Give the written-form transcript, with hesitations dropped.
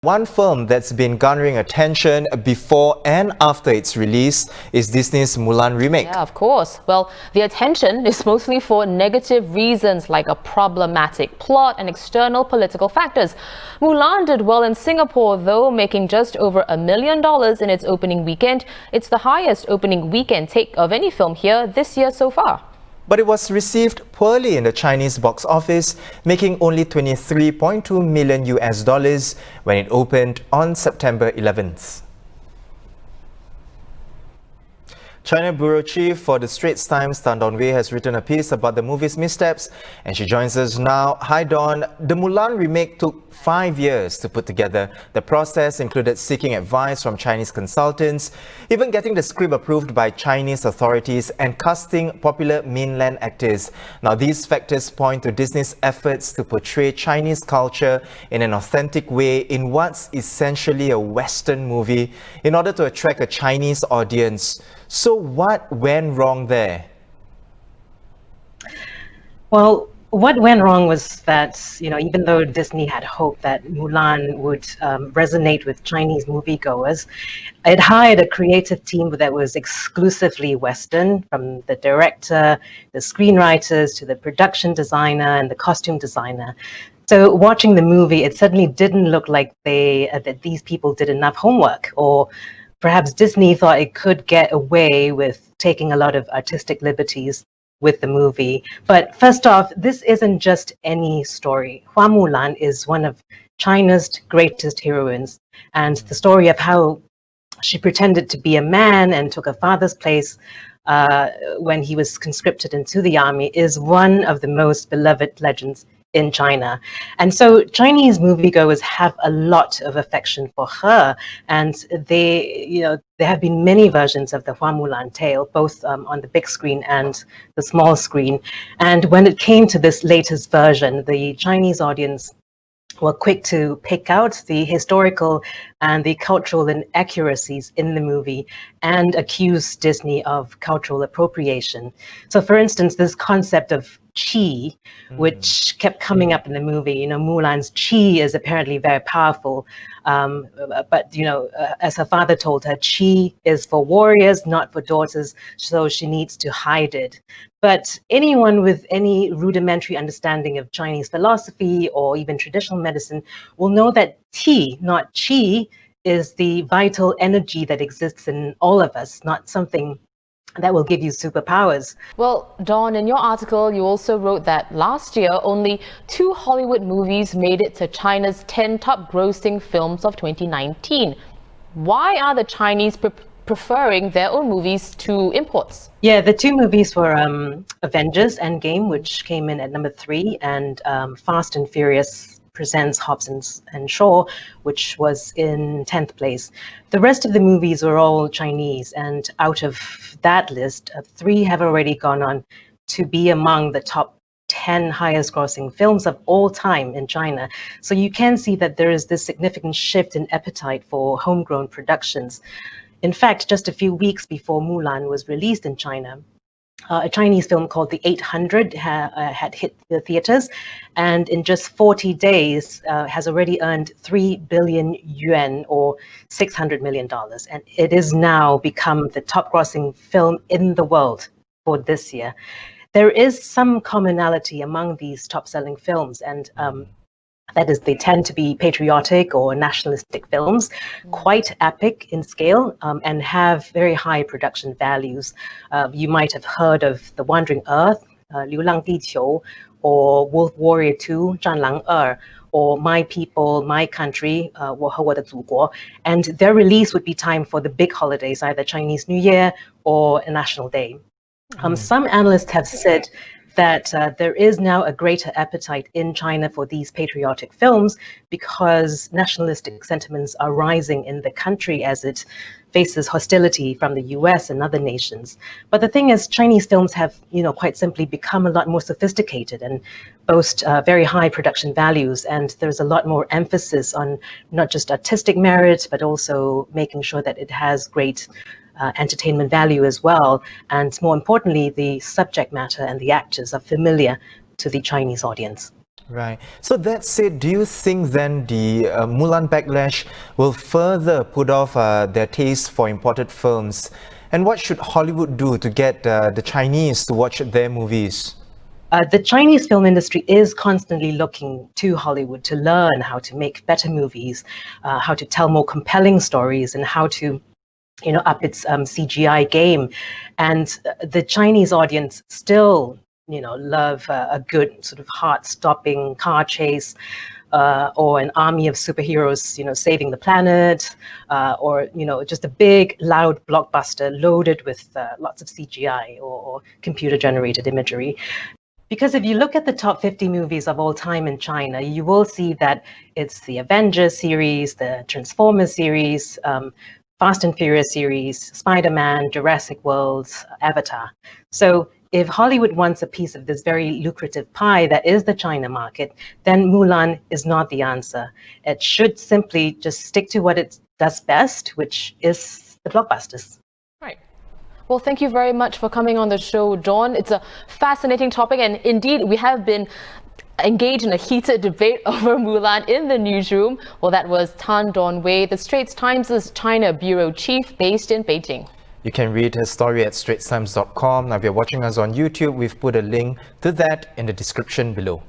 One film that's been garnering attention before and after its release is Disney's Mulan remake. Yeah, of course. Well, the attention is mostly for negative reasons like a problematic plot and external political factors. Mulan did well in Singapore, though, making just over $1 million in its opening weekend. It's the highest opening weekend take of any film here this year so far. But it was received poorly in the Chinese box office, making only 23.2 million US dollars when it opened on September 11th. China Bureau Chief for the Straits Times, Tan Dawn-Wei, has written a piece about the movie's missteps, and she joins us now. Hi Dawn, the Mulan remake took 5 years to put together. The process included seeking advice from Chinese consultants, even getting the script approved by Chinese authorities and casting popular mainland actors. Now, these factors point to Disney's efforts to portray Chinese culture in an authentic way in what's essentially a Western movie in order to attract a Chinese audience. So what went wrong there? Well, what went wrong was that, even though Disney had hoped that Mulan would resonate with Chinese moviegoers, it hired a creative team that was exclusively Western, from the director, the screenwriters, to the production designer and the costume designer. So watching the movie, it certainly didn't look like that these people did enough homework, or perhaps Disney thought it could get away with taking a lot of artistic liberties with the movie. But first off, this isn't just any story. Hua Mulan is one of China's greatest heroines, and the story of how she pretended to be a man and took her father's place when he was conscripted into the army is one of the most beloved legends in China. And so Chinese moviegoers have a lot of affection for her, and there have been many versions of the Hua Mulan tale, both on the big screen and the small screen. And when it came to this latest version, the Chinese audience were quick to pick out the historical and the cultural inaccuracies in the movie and accuse Disney of cultural appropriation. So for instance, this concept of qi, which kept coming up in the movie, Mulan's qi is apparently very powerful, but as her father told her, qi is for warriors, not for daughters, so she needs to hide it. But anyone with any rudimentary understanding of Chinese philosophy or even traditional medicine will know that qi, not qi, is the vital energy that exists in all of us, not something that will give you superpowers. Well, Dawn, in your article, you also wrote that last year, only 2 Hollywood movies made it to China's 10 top grossing films of 2019. Why are the Chinese preferring their own movies to imports? Yeah, the 2 movies were Avengers Endgame, which came in at number 3, and Fast and Furious Presents Hobbs and Shaw, which was in 10th place. The rest of the movies were all Chinese, and out of that list, 3 have already gone on to be among the top 10 highest grossing films of all time in China. So you can see that there is this significant shift in appetite for homegrown productions. In fact, just a few weeks before Mulan was released in China, a Chinese film called The 800 had hit the theaters, and in just 40 days has already earned 3 billion yuan, or $600 million. And it is now become the top grossing film in the world for this year. There is some commonality among these top selling films, and that is, they tend to be patriotic or nationalistic films, quite epic in scale, and have very high production values. You might have heard of The Wandering Earth, 流浪地球, or Wolf Warrior 2, 战狼2, or My People, My Country, 我和我的祖国. And their release would be timed for the big holidays, either Chinese New Year or a national day. Some analysts have said that there is now a greater appetite in China for these patriotic films because nationalistic sentiments are rising in the country as it faces hostility from the US and other nations. But the thing is, Chinese films have, quite simply become a lot more sophisticated and boast very high production values. And there's a lot more emphasis on not just artistic merit, but also making sure that it has great entertainment value as well. And more importantly, the subject matter and the actors are familiar to the Chinese audience. Right. So that said, do you think then the Mulan backlash will further put off their taste for imported films? And what should Hollywood do to get the Chinese to watch their movies? The Chinese film industry is constantly looking to Hollywood to learn how to make better movies, how to tell more compelling stories, and how to, up its CGI game. And the Chinese audience still, love a good sort of heart-stopping car chase. Or an army of superheroes, saving the planet, or just a big, loud blockbuster loaded with lots of CGI or computer-generated imagery. Because if you look at the top 50 movies of all time in China, you will see that it's the Avengers series, the Transformers series, Fast and Furious series, Spider-Man, Jurassic World, Avatar. So if Hollywood wants a piece of this very lucrative pie that is the China market, then Mulan is not the answer. It should simply just stick to what it does best, which is the blockbusters. Right. Well, thank you very much for coming on the show, Dawn. It's a fascinating topic, and indeed, we have been engaged in a heated debate over Mulan in the newsroom. Well, that was Tan Dawn Wei, the Straits Times' China bureau chief based in Beijing. You can read her story at straitstimes.com. Now, if you're watching us on YouTube, we've put a link to that in the description below.